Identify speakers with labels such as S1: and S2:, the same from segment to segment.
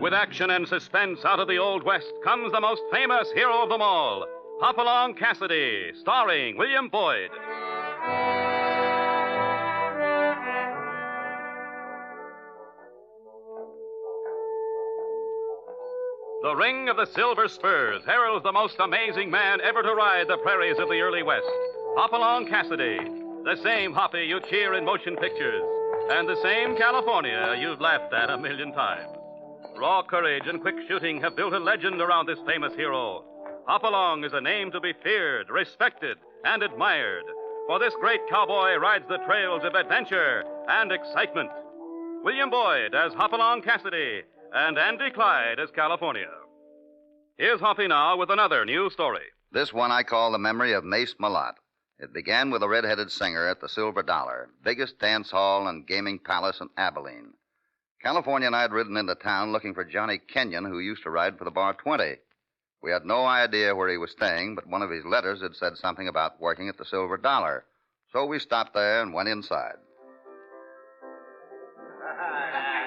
S1: With action and suspense out of the Old West comes the most famous hero of them all, Hopalong Cassidy, starring William Boyd. The ring of the silver spurs heralds the most amazing man ever to ride the prairies of the early West, Hopalong Cassidy, the same Hoppy you cheer in motion pictures, and the same California you've laughed at a million times. Raw courage and quick shooting have built a legend around this famous hero. Hopalong is a name to be feared, respected, and admired, for this great cowboy rides the trails of adventure and excitement. William Boyd as Hopalong Cassidy, and Andy Clyde as California. Here's Hoppy now with another new story.
S2: This one I call The Memory of Mace Merlot. It began with a red-headed singer at the Silver Dollar, biggest dance hall and gaming palace in Abilene. California and I had ridden into town looking for Johnny Kenyon, who used to ride for the Bar 20. We had no idea where he was staying, but one of his letters had said something about working at the Silver Dollar. So we stopped there and went inside.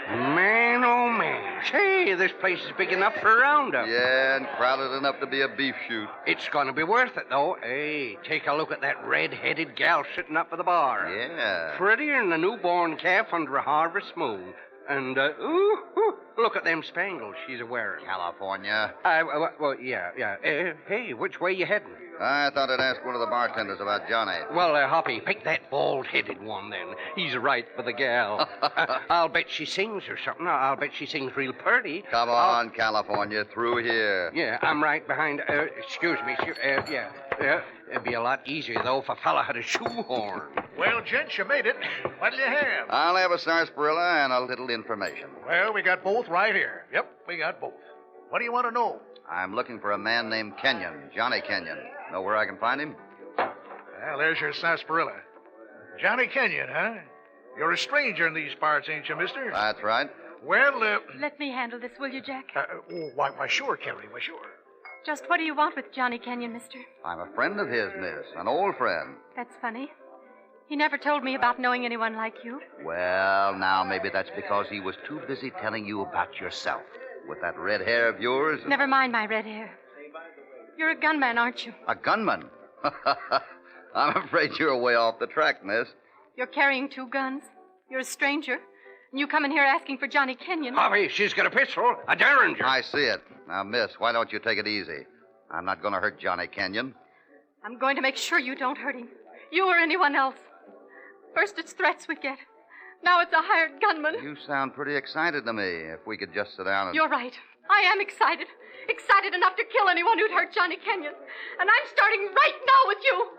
S3: Man, oh, man. Say, this place is big enough for a roundup.
S2: Yeah, and crowded enough to be a beef shoot.
S3: It's going to be worth it, though. Hey, take a look at that red-headed gal sitting up at the bar.
S2: Yeah.
S3: Prettier than a newborn calf under a harvest moon. And, look at them spangles she's a-wearing.
S2: California.
S3: Yeah. Hey, which way you heading?
S2: I thought I'd ask one of the bartenders about Johnny.
S3: Well, Hoppy, pick that bald-headed one, then. He's right for the gal. I'll bet she sings or something. I'll bet she sings real purty.
S2: Come on, California, through here.
S3: Yeah, I'm right behind... excuse me. Yeah. It'd be a lot easier, though, if a fella had a shoehorn.
S4: Well, gents, you made it. What'll you have?
S2: I'll have a sarsaparilla and a little information.
S4: Well, we got both right here. Yep, we got both. What do you want to know?
S2: I'm looking for a man named Kenyon, Johnny Kenyon. Know where I can find him?
S4: Well, there's your sarsaparilla. Johnny Kenyon, huh? You're a stranger in these parts, ain't you, mister?
S2: That's right.
S4: Well,
S5: Let me handle this, will you, Jack?
S4: why, sure, Kelly, why, sure.
S5: Just what do you want with Johnny Kenyon, mister?
S2: I'm a friend of his, miss. An old friend.
S5: That's funny. He never told me about knowing anyone like you.
S2: Well, now, maybe that's because he was too busy telling you about yourself. With that red hair of yours.
S5: Never mind my red hair. You're a gunman, aren't you?
S2: A gunman? I'm afraid you're way off the track, miss.
S5: You're carrying 2 guns. You're a stranger. And you come in here asking for Johnny Kenyon.
S3: Hoppy, she's got a pistol. A derringer.
S2: I see it. Now, miss, why don't you take it easy? I'm not going to hurt Johnny Kenyon.
S5: I'm going to make sure you don't hurt him. You or anyone else. First it's threats we get. Now it's a hired gunman.
S2: You sound pretty excited to me. If we could just sit down and...
S5: You're right. I am excited. Excited enough to kill anyone who'd hurt Johnny Kenyon. And I'm starting right now with you.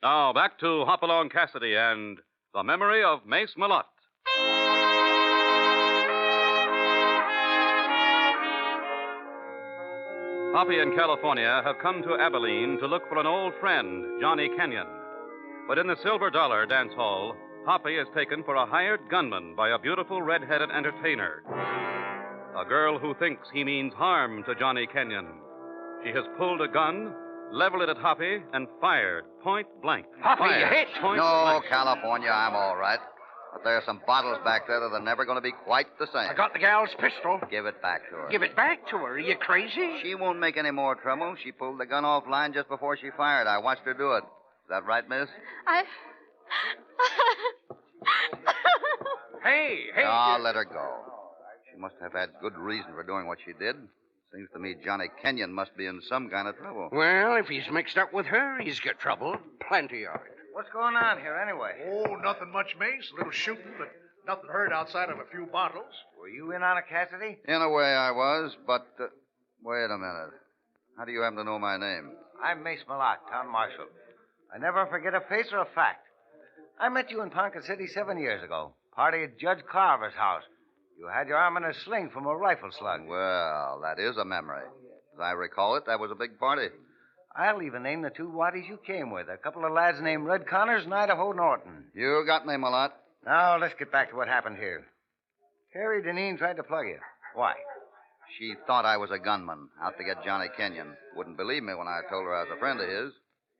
S1: Now back to Hopalong Cassidy and The Memory of Mace Merlot. Hoppy and California have come to Abilene to look for an old friend, Johnny Kenyon. But in the Silver Dollar dance hall, Hoppy is taken for a hired gunman by a beautiful red-headed entertainer. A girl who thinks he means harm to Johnny Kenyon. She has pulled a gun, leveled it at Hoppy, and fired point blank.
S3: Hoppy, you
S1: Fired
S3: hit.
S1: point
S2: No,
S1: blank.
S2: California, I'm all right. But there are some bottles back there that are never going to be quite the same.
S3: I got the gal's pistol.
S2: Give it back to her.
S3: Give it back to her. Are you crazy?
S2: She won't make any more trouble. She pulled the gun offline just before she fired. I watched her do it. Is that right, miss?
S3: Hey.
S2: No, let her go. She must have had good reason for doing what she did. Seems to me Johnny Kenyon must be in some kind of trouble.
S3: Well, if he's mixed up with her, he's got trouble. Plenty of it.
S6: What's going on here, anyway?
S4: Oh, nothing much, Mace. A little shooting, but nothing heard outside of a few bottles.
S6: Were you in on it, Cassidy?
S2: In a way I was, but... wait a minute. How do you happen to know my name?
S6: I'm Mace Merlot, town marshal. I never forget a face or a fact. I met you in Ponca City 7 years ago. Party at Judge Carver's house. You had your arm in a sling from a rifle slug.
S2: Well, that is a memory. As I recall it, that was a big party.
S6: I'll even name the 2 waddies you came with. A couple of lads named Red Connors and Idaho Norton.
S2: You got me, Merlot.
S6: Now, let's get back to what happened here. Harry Deneen tried to plug you. Why?
S2: She thought I was a gunman out to get Johnny Kenyon. Wouldn't believe me when I told her I was a friend of his.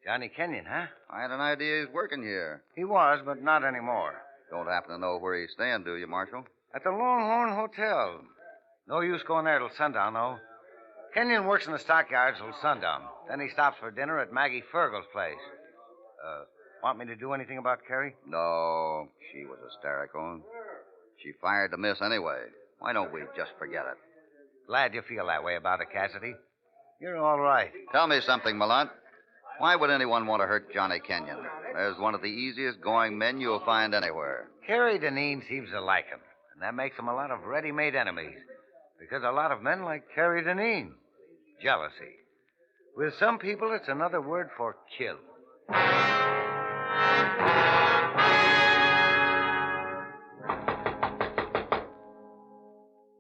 S6: Johnny Kenyon, huh?
S2: I had an idea he's working here.
S6: He was, but not anymore.
S2: Don't happen to know where he's staying, do you, Marshal?
S6: At the Longhorn Hotel. No use going there till sundown, though. Kenyon works in the stockyards till sundown. Then he stops for dinner at Maggie Fergal's place. Want me to do anything about Carrie?
S2: No, she was hysterical. She fired the miss anyway. Why don't we just forget it?
S6: Glad you feel that way about it, Cassidy. You're all right.
S2: Tell me something, Malott. Why would anyone want to hurt Johnny Kenyon? There's one of the easiest going men you'll find anywhere.
S6: Carrie Deneen seems to like him, and that makes him a lot of ready-made enemies. Because a lot of men like Carrie Deneen. Jealousy. With some people, it's another word for kill.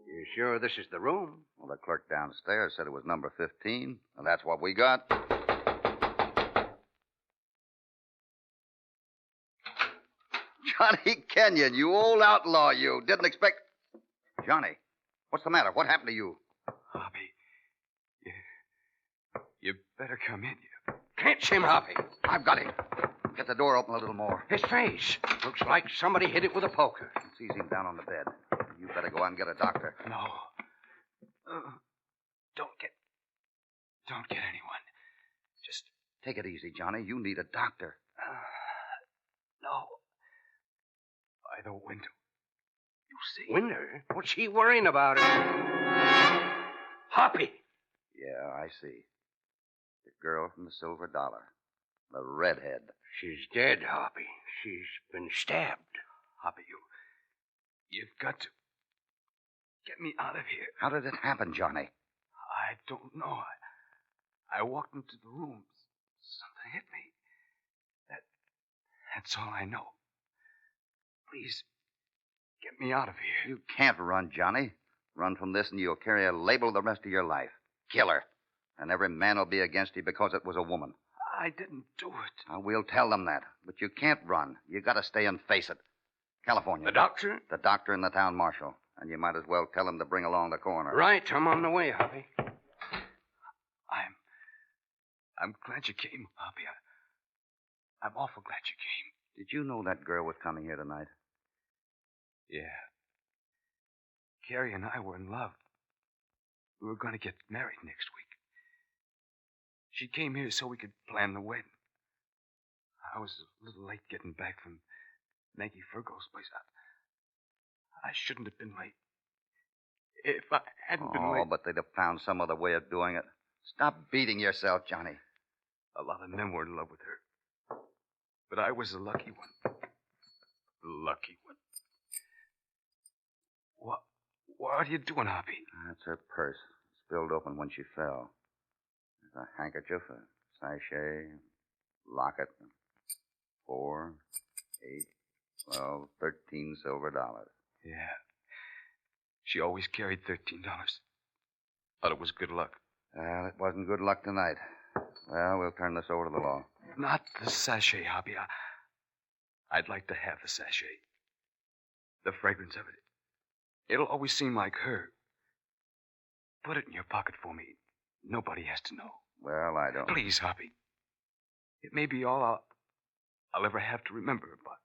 S3: You sure this is the room?
S2: Well, the clerk downstairs said it was number 15, and that's what we got. Johnny Kenyon, you old outlaw, you. Didn't expect... Johnny, what's the matter? What happened to you?
S7: Hoppy, you better come in.
S3: Catch him, Hoppy.
S2: I've got him. Get the door open a little more.
S3: His face. Looks like somebody hit it with a poker.
S2: Let's ease him down on the bed. You better go out and get a doctor.
S7: No. Don't get anyone. Just...
S2: Take it easy, Johnny. You need a doctor.
S7: No. By the window. You see?
S3: Window? What's she worrying about? Hoppy.
S2: Yeah, I see. The girl from the silver dollar. The redhead.
S3: She's dead, Hoppy. She's been stabbed.
S7: Hoppy, you've got to get me out of here.
S2: How did it happen, Johnny?
S7: I don't know. I walked into the room. Something hit me. That's all I know. Please, get me out of here.
S2: You can't run, Johnny. Run from this and you'll carry a label the rest of your life. Killer. And every man will be against you because it was a woman.
S7: I didn't do it.
S2: We'll tell them that. But you can't run. You got to stay and face it. California.
S3: The doctor?
S2: The doctor and the town marshal. And you might as well tell him to bring along the coroner.
S3: Right, I'm on the way, Hoppy.
S7: I'm glad you came, Hoppy. I'm awful glad you came.
S2: Did you know that girl was coming here tonight?
S7: Yeah. Carrie and I were in love. We were going to get married next week. She came here so we could plan the wedding. I was a little late getting back from Maggie Fergal's place. I shouldn't have been late. If I hadn't been late...
S2: Oh, but they'd have found some other way of doing it. Stop beating yourself, Johnny.
S7: A lot of men were in love with her. But I was the lucky one. The lucky one. What are you doing, Hoppy?
S2: That's her purse. Spilled open when she fell. There's a handkerchief, a sachet, locket, 4, 8, 12, 13 silver dollars.
S7: Yeah. She always carried $13. Thought it was good luck.
S2: Well, it wasn't good luck tonight. Well, we'll turn this over to the law.
S7: Not the sachet, Hoppy. I'd like to have the sachet. The fragrance of it. It'll always seem like her. Put it in your pocket for me. Nobody has to know.
S2: Well, I don't...
S7: Please, Hoppy. It may be all I'll ever have to remember, but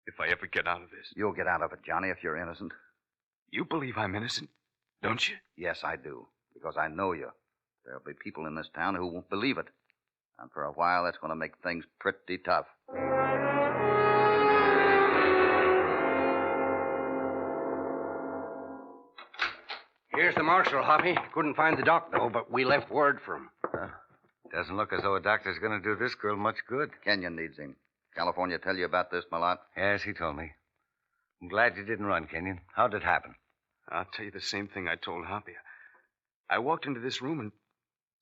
S7: if I ever get out of this...
S2: You'll get out of it, Johnny, if you're innocent.
S7: You believe I'm innocent, don't you?
S2: Yes, I do, because I know you. There'll be people in this town who won't believe it. And for a while, that's going to make things pretty tough.
S3: Here's the marshal, Hoppy. Couldn't find the doc, though, but we left word for him.
S6: Doesn't look as though a doctor's going to do this girl much good.
S2: Kenyon needs him. California tell you about this, Malott?
S6: Yes, he told me. I'm glad you didn't run, Kenyon. How'd it happen?
S7: I'll tell you the same thing I told Hoppy. I walked into this room and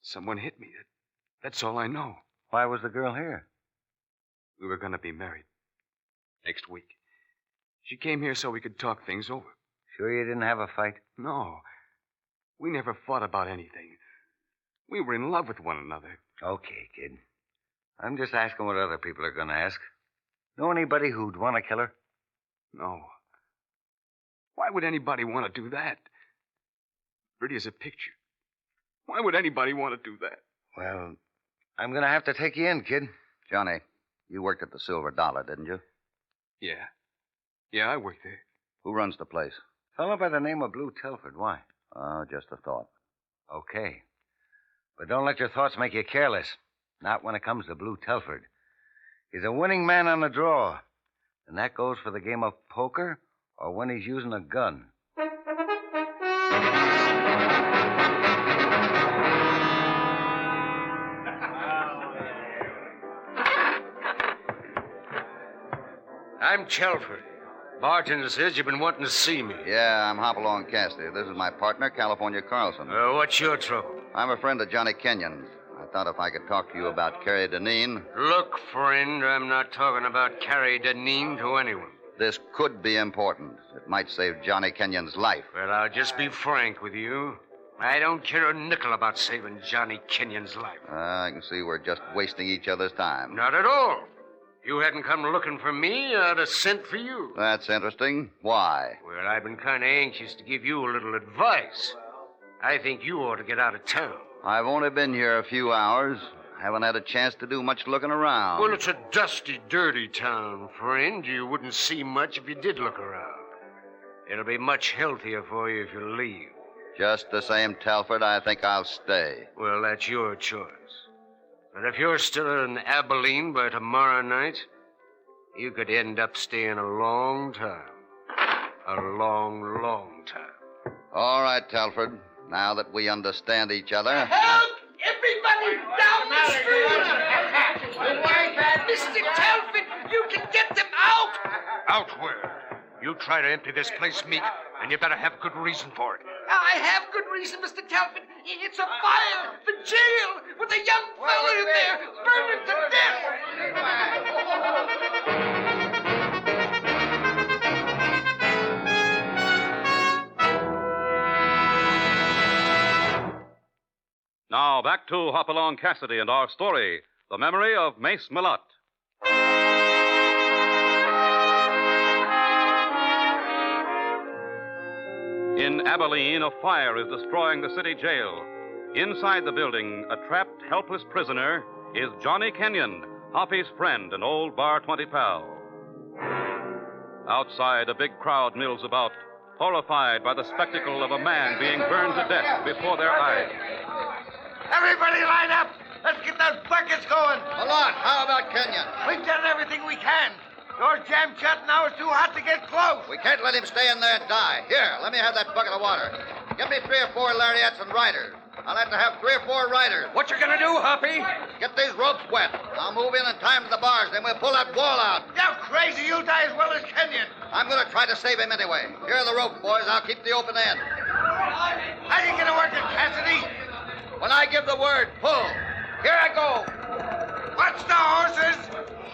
S7: someone hit me. That's all I know.
S6: Why was the girl here?
S7: We were going to be married next week. She came here so we could talk things over.
S6: Sure you didn't have a fight?
S7: No. We never fought about anything. We were in love with one another.
S6: Okay, kid. I'm just asking what other people are going to ask. Know anybody who'd want to kill her?
S7: No. Why would anybody want to do that? pretty as a picture. Why would anybody want to do that?
S6: Well, I'm going to have to take you in, kid.
S2: Johnny, you worked at the Silver Dollar, didn't you?
S7: Yeah. Yeah, I work there.
S2: Who runs the place?
S6: Fellow by the name of Blue Telford. Why?
S2: Oh, just a thought.
S6: Okay. But don't let your thoughts make you careless. Not when it comes to Blue Telford. He's a winning man on the draw. And that goes for the game of poker or when he's using a gun.
S3: I'm Telford. Bartender says you've been wanting to see me.
S2: Yeah, I'm Hopalong Cassidy. This is my partner, California Carlson.
S3: What's your trouble?
S2: I'm a friend of Johnny Kenyon's. I thought if I could talk to you about Carrie Deneen.
S3: Look, friend, I'm not talking about Carrie Deneen to anyone.
S2: This could be important. It might save Johnny Kenyon's life.
S3: Well, I'll just be frank with you. I don't care a nickel about saving Johnny Kenyon's life.
S2: I can see we're just wasting each other's time.
S3: Not at all. If you hadn't come looking for me, I'd have sent for you.
S2: That's interesting. Why?
S3: Well, I've been kind of anxious to give you a little advice. I think you ought to get out of town.
S2: I've only been here a few hours. Haven't had a chance to do much looking around.
S3: Well, it's a dusty, dirty town, friend. You wouldn't see much if you did look around. It'll be much healthier for you if you leave.
S2: Just the same, Telford, I think I'll stay.
S3: Well, that's your choice. But if you're still in Abilene by tomorrow night, you could end up staying a long time. A long, long time.
S2: All right, Telford. Now that we understand each other.
S8: Help! Everybody down the street! Mr. Telford, you can get them out!
S3: Out where? You try to empty this place, Meek, and you better have good reason for it.
S8: I have good reason, Mr. Telford. It's a fire, the jail, with a young fella in there, burning to death!
S1: Now back to Hopalong Cassidy and our story, The Memory of Mace Merlot. In Abilene, a fire is destroying the city jail. Inside the building, a trapped, helpless prisoner is Johnny Kenyon, Hoppy's friend and old Bar 20 pal. Outside, a big crowd mills about, horrified by the spectacle of a man being burned to death before their eyes.
S6: Everybody line up! Let's get those buckets going!
S2: Malott, how about Kenyon?
S6: We've done everything we can. Door's jammed shut, now it's too hot to get close.
S2: We can't let him stay in there and die. Here, let me have that bucket of water. Get me 3 or 4 lariats and riders. I'll have to have 3 or 4 riders.
S3: What you gonna do, Hoppy?
S2: Get these ropes wet. I'll move in and tie them to the bars, then we'll pull that wall out.
S6: You're crazy. You'll die as well as Kenyon.
S2: I'm going to try to save him anyway. Here are the ropes, boys. I'll keep the open end.
S6: How are you going to work it, Cassidy?
S2: When I give the word, pull. Here I go.
S6: Watch the horses.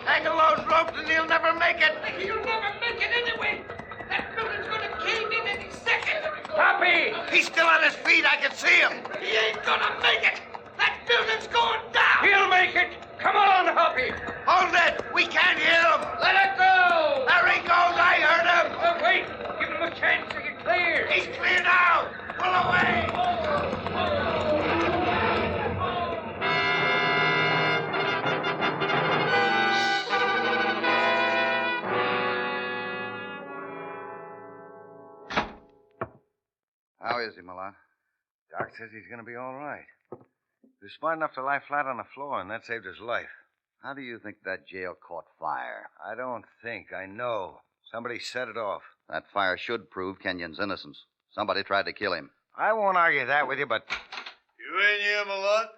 S6: Tangle those ropes and he'll never make it.
S8: He'll never make it anyway. That building's gonna cave in any second.
S6: Hoppy! He's still on his feet. I can see him.
S8: He ain't gonna make it. That building's going down.
S3: He'll make it. Come on, Hoppy.
S6: Hold it. We can't hear him.
S3: Let it go.
S6: There he goes. I heard him.
S3: Wait. Give him a chance to get clear.
S6: He's clear now. Pull away.
S2: How is he, Malott?
S6: Doc says he's going to be all right. He was smart enough to lie flat on the floor, and that saved his life.
S2: How do you think that jail caught fire?
S6: I don't think. I know. Somebody set it off.
S2: That fire should prove Kenyon's innocence. Somebody tried to kill him.
S6: I won't argue that with you, but...
S9: You in here, Malott?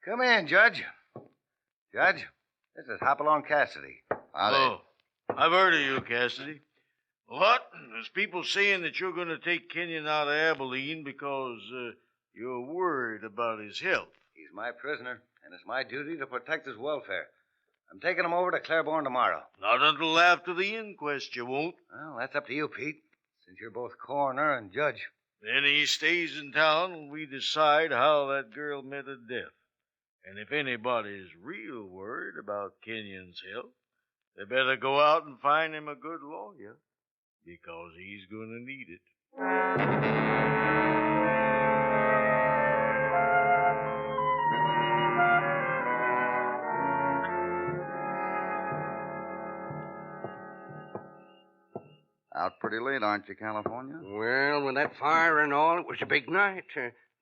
S6: Come in, Judge. Judge, this is Hopalong Cassidy.
S2: Howdy.
S9: I've heard of you, Cassidy. What? There's people saying that you're going to take Kenyon out of Abilene because you're worried about his health.
S6: He's my prisoner, and it's my duty to protect his welfare. I'm taking him over to Claiborne tomorrow.
S9: Not until after the inquest, you won't.
S6: Well, that's up to you, Pete, since you're both coroner and judge.
S9: Then he stays in town and we decide how that girl met her death. And if anybody's real worried about Kenyon's health, they better go out and find him a good lawyer, because he's going to need it.
S2: Out pretty late, aren't you, California?
S3: Well, with that fire and all, it was a big night.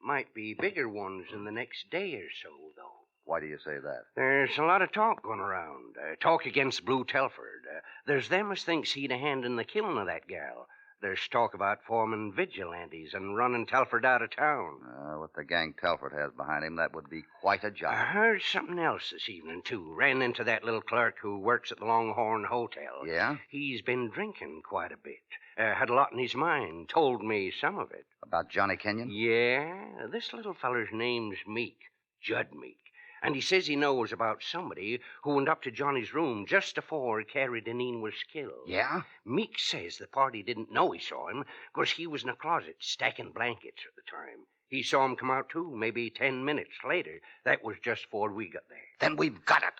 S3: Might be bigger ones in the next day or so, though.
S2: Why do you say that?
S3: There's a lot of talk going around. Talk against Blue Telford. There's them as thinks he'd a hand in the killing of that gal. There's talk about forming vigilantes and running Telford out of town.
S2: With the gang Telford has behind him, that would be quite a job.
S3: I heard something else this evening, too. Ran into that little clerk who works at the Longhorn Hotel.
S2: Yeah?
S3: He's been drinking quite a bit. Had a lot in his mind. Told me some of it.
S2: About Johnny Kenyon?
S3: Yeah, this little feller's name's Meek. Judd Meek. And he says he knows about somebody who went up to Johnny's room just afore Carrie Deneen was killed.
S2: Yeah?
S3: Meek says the party didn't know he saw him because he was in a closet stacking blankets at the time. He saw him come out, too, maybe 10 minutes later. That was just before we got there.
S2: Then we've got it.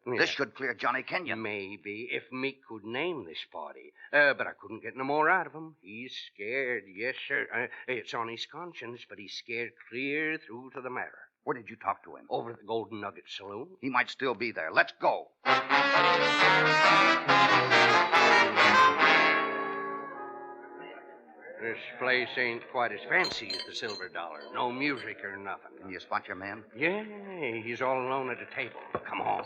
S3: Yeah.
S2: This should clear Johnny Kenyon.
S3: Maybe, if Meek could name this party. But I couldn't get no more out of him. He's scared, yes, sir. It's on his conscience, but he's scared clear through to the marrow.
S2: Where did you talk to him?
S3: Over at the Golden Nugget Saloon.
S2: He might still be there. Let's go.
S3: This place ain't quite as fancy as the Silver Dollar. No music or nothing.
S2: Can you spot your man?
S3: Yeah, he's all alone at a table. Come on.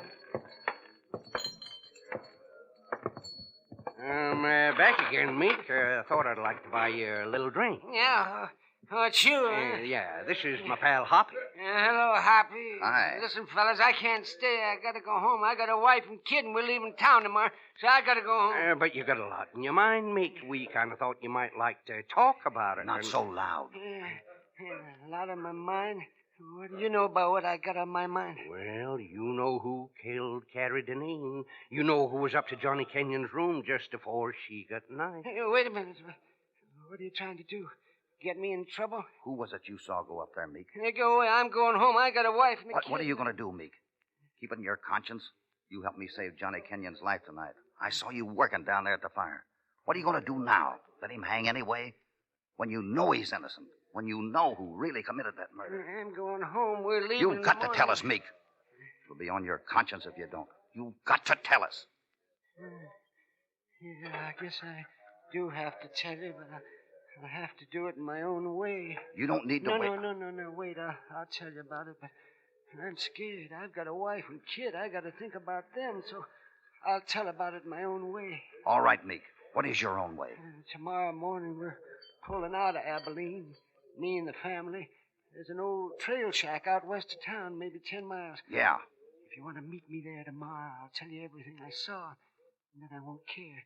S3: Back again, Meek. Thought I'd like to buy you a little drink.
S10: Yeah, it's you, huh?
S3: Yeah, this is my pal Hoppy.
S10: Hello, Hoppy.
S2: Hi.
S10: Listen, fellas, I can't stay. I gotta go home. I got a wife and kid, and we're leaving town tomorrow, so I gotta go home.
S3: But you got a lot in your mind, Meek. We kind of thought you might like to talk about it.
S2: Not so loud.
S10: A lot on my mind. What do you know about what I got on my mind?
S3: Well, you know who killed Carrie Deneen. You know who was up to Johnny Kenyon's room just before she got knifed.
S10: Hey, wait a minute. What are you trying to do? Get me in trouble?
S2: Who was it you saw go up there, Meek?
S10: Hey, go away. I'm going home. I got a wife and a kid.
S2: What are you going to do, Meek? Keep it in your conscience? You helped me save Johnny Kenyon's life tonight. I saw you working down there at the fire. What are you going to do now? Let him hang anyway? When you know he's innocent. When you know who really committed that murder.
S10: I'm going home. We're leaving.
S2: You've got to tell us, Meek. It'll be on your conscience if you don't. You've got to tell us.
S10: Yeah, I guess I do have to tell you, but I'll have to do it in my own way.
S2: You don't need to wait.
S10: No. Wait, I'll tell you about it, but I'm scared. I've got a wife and kid. I got to think about them, so I'll tell about it in my own way.
S2: All right, Meek. What is your own way?
S10: Tomorrow morning, we're pulling out of Abilene. Me and the family. There's an old trail shack out west of town, maybe 10 miles.
S2: Yeah.
S10: If you want to meet me there tomorrow, I'll tell you everything I saw, and then I won't care.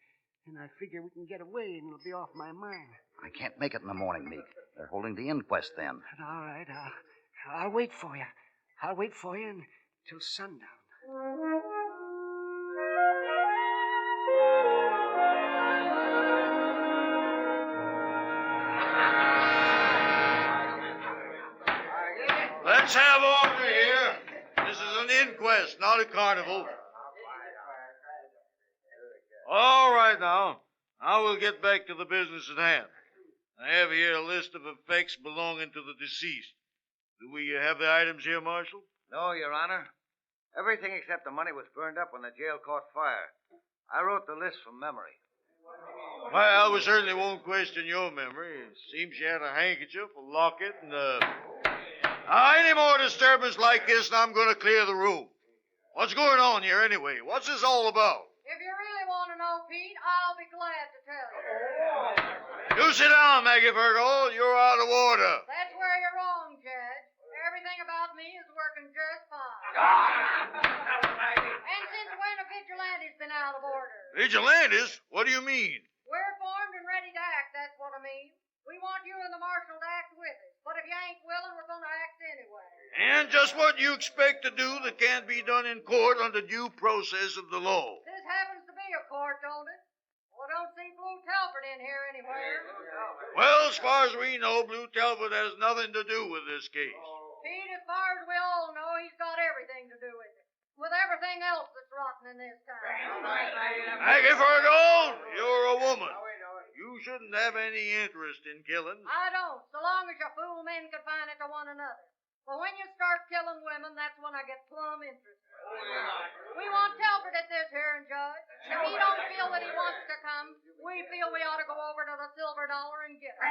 S10: And I figure we can get away, and it'll be off my mind.
S2: I can't make it in the morning, Meek. They're holding the inquest then.
S10: All right, I'll wait for you. I'll wait for you until sundown.
S9: Let's have order here. This is an inquest, not a carnival. All right, now. I will get back to the business at hand. I have here a list of effects belonging to the deceased. Do we have the items here, Marshal?
S6: No, Your Honor. Everything except the money was burned up when the jail caught fire. I wrote the list from memory.
S9: Well, we certainly won't question your memory. It seems you had a handkerchief, a locket, and any more disturbance like this, and I'm going to clear the room. What's going on here, anyway? What's this all about?
S5: If you really want to know, Pete, I'll be glad to tell you.
S9: You sit down, Maggie Virgo. You're out of order.
S5: That's where you're wrong, Judge. Everything about me is working just fine. And since when have vigilantes been out of order?
S9: Vigilantes? What do you mean?
S5: We're formed and ready to act, that's what I mean. We want you and the marshal to act with us. But if you ain't willing, we're going to act anyway.
S9: And just what you expect to do that can't be done in court under due process of the law.
S5: This happens to be a court, don't it? Well, I don't see Blue Telford in here anywhere.
S9: Well, as far as we know, Blue Telford has nothing to do with this case.
S5: Pete, as far as we all know, he's got everything to do with it. With everything else that's rotten in this town.
S9: Maggie Virgo, you're a woman. You shouldn't have any interest in killing.
S5: I don't, so long as you fool men confine it to one another. But when you start killing women, that's when I get plumb interested. We want Telford at this hearing, Judge. If he don't feel that he wants to come, we feel we ought to go
S11: over to the Silver Dollar and get it.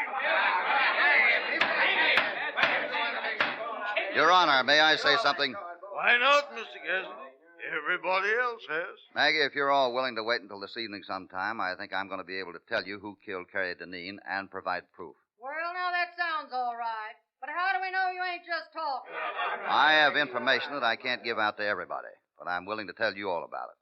S2: Your Honor, may I say something?
S9: Why not, Mr. Cassidy? Everybody else has.
S2: Maggie, if you're all willing to wait until this evening sometime, I think I'm going to be able to tell you who killed Carrie Deneen and provide proof.
S11: Well, now that sounds all right. But how do we know you ain't just talking?
S2: I have information that I can't give out to everybody, but I'm willing to tell you all about it.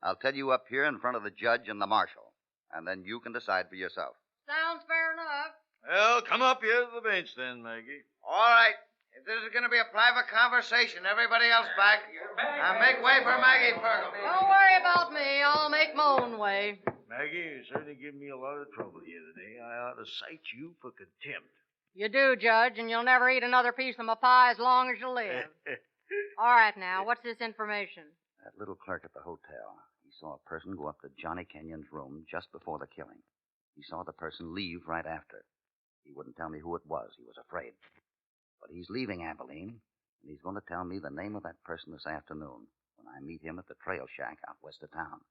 S2: I'll tell you up here in front of the judge and the marshal, and then you can decide for yourself.
S11: Sounds fair enough.
S9: Well, come up here to the bench then, Maggie.
S6: All right. If this is going to be a private conversation, everybody else back. Now make way for Maggie Fergal.
S11: Don't worry about me. I'll make my own way.
S9: Maggie, you certainly give me a lot of trouble here today. I ought to cite you for contempt.
S11: You do, Judge, and you'll never eat another piece of my pie as long as you live. All right, now, what's this information?
S2: That little clerk at the hotel, he saw a person go up to Johnny Kenyon's room just before the killing. He saw the person leave right after. He wouldn't tell me who it was. He was afraid. But he's leaving Abilene, and he's going to tell me the name of that person this afternoon when I meet him at the trail shack out west of town.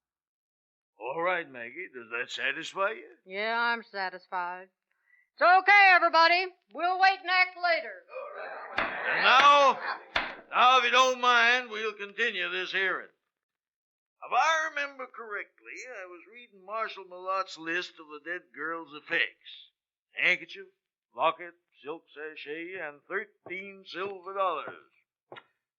S9: All right, Maggie. Does that satisfy you?
S11: Yeah, I'm satisfied. It's okay, everybody. We'll wait and act later.
S9: And now, if you don't mind, we'll continue this hearing. If I remember correctly, I was reading Marshal Merlot's list of the dead girl's effects. Handkerchief, locket, silk sachet, and 13 silver dollars.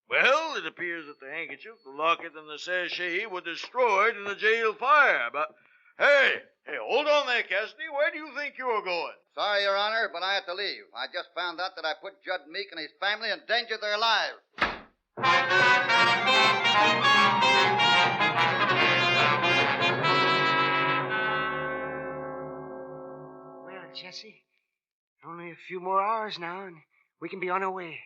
S9: Well, it appears that the handkerchief, the locket, and the sachet were destroyed in the jail fire. But, hey, hold on there, Cassidy. Where do you think you're going?
S2: Sorry, Your Honor, but I have to leave. I just found out that I put Judd Meek and his family in danger of their lives.
S10: Well, Jesse, only a few more hours now, and we can be on our way.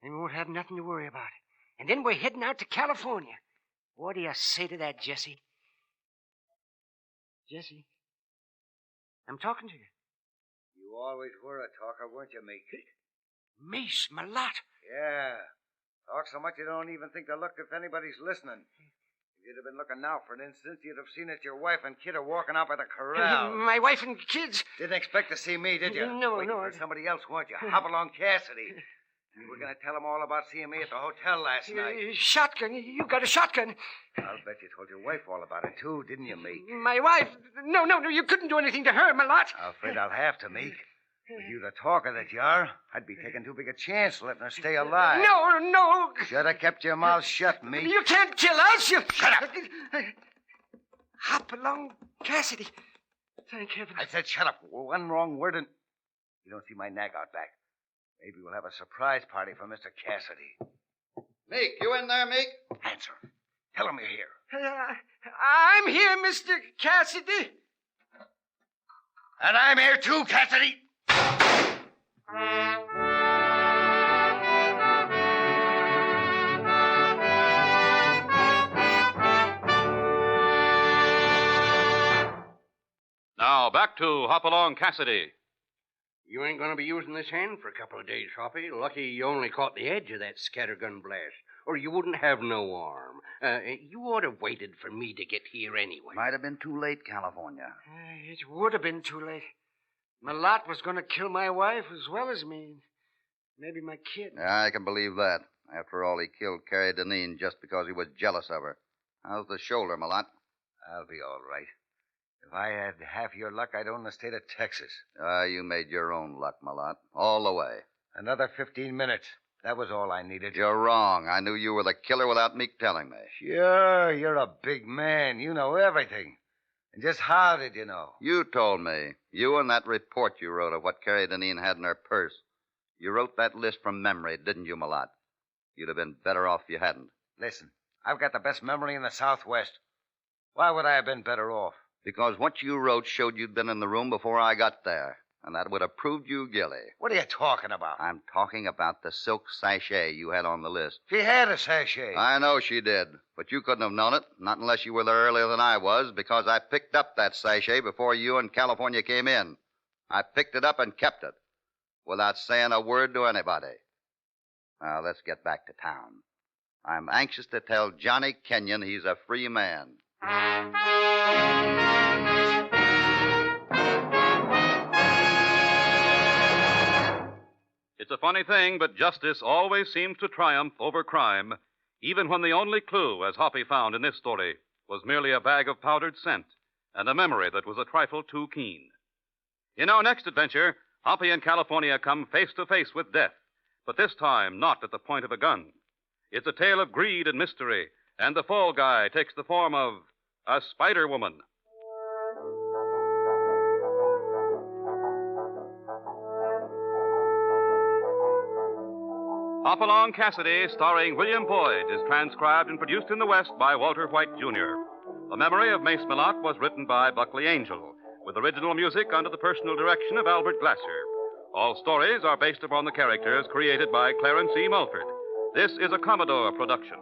S10: And we won't have nothing to worry about. And then we're heading out to California. What do you say to that, Jesse? Jesse, I'm talking to you.
S6: You always were a talker, weren't you, Meek?
S10: Mace Merlot.
S6: Yeah. Talk so much you don't even think to look if anybody's listening. If you'd have been looking now, for an instant, you'd have seen that your wife and kid are walking out by the corral.
S10: My wife and kids.
S6: Didn't expect to see me, did you?
S10: No,
S6: Waiting
S10: no.
S6: for somebody else, weren't you? Hopalong Cassidy. You were going to tell them all about seeing me at the hotel last night.
S10: Shotgun. You got a shotgun.
S6: I'll bet you told your wife all about it, too, didn't you, Meek?
S10: My wife. No, you couldn't do anything to her, Merlot.
S6: I'm afraid I'll have to, Meek. With you the talker that you are, I'd be taking too big a chance letting her stay alive.
S10: No.
S6: Should have kept your mouth shut, Meek.
S10: You can't kill us. You...
S6: Shut up.
S10: Hopalong Cassidy. Thank heaven.
S6: I said shut up. One wrong word and... You don't see my nag out back. Maybe we'll have a surprise party for Mr. Cassidy.
S2: Meek, you in there, Meek?
S6: Answer. Tell him you're here.
S10: I'm here, Mr. Cassidy.
S6: And I'm here too, Cassidy.
S1: Now, back to Hopalong Cassidy.
S3: You ain't going to be using this hand for a couple of days, Hoppy. Lucky you only caught the edge of that scattergun blast, or you wouldn't have no arm. You ought to have waited for me to get here anyway.
S2: Might have been too late, California.
S10: It would have been too late. Merlot was going to kill my wife as well as me. Maybe my kid.
S2: Yeah, I can believe that. After all, he killed Carrie Deneen just because he was jealous of her. How's the shoulder, Merlot?
S6: I'll be all right. If I had half your luck, I'd own the state of Texas.
S2: You made your own luck, Merlot. All the way.
S6: Another 15 minutes. That was all I needed.
S2: You're wrong. I knew you were the killer without Meek telling me.
S6: Sure, you're a big man. You know everything. And just how did you know?
S2: You told me. You and that report you wrote of what Carrie Deneen had in her purse. You wrote that list from memory, didn't you, Merlot? You'd have been better off if you hadn't.
S6: Listen, I've got the best memory in the Southwest. Why would I have been better off?
S2: Because what you wrote showed you'd been in the room before I got there. And that would have proved you guilty.
S6: What are you talking about?
S2: I'm talking about the silk sachet you had on the list.
S6: She had a sachet.
S2: I know she did. But you couldn't have known it, not unless you were there earlier than I was, because I picked up that sachet before you and California came in. I picked it up and kept it, without saying a word to anybody. Now, let's get back to town. I'm anxious to tell Johnny Kenyon he's a free man.
S1: a funny thing, but justice always seems to triumph over crime, even when the only clue, as Hoppy found in this story, was merely a bag of powdered scent and a memory that was a trifle too keen. In our next adventure, Hoppy and California come face to face with death, but this time not at the point of a gun. It's a tale of greed and mystery, and the fall guy takes the form of a Spider Woman. Hopalong Cassidy, starring William Boyd, is transcribed and produced in the West by Walter White, Jr. The Memory of Mace Merlot was written by Buckley Angel, with original music under the personal direction of Albert Glasser. All stories are based upon the characters created by Clarence E. Mulford. This is a Commodore production.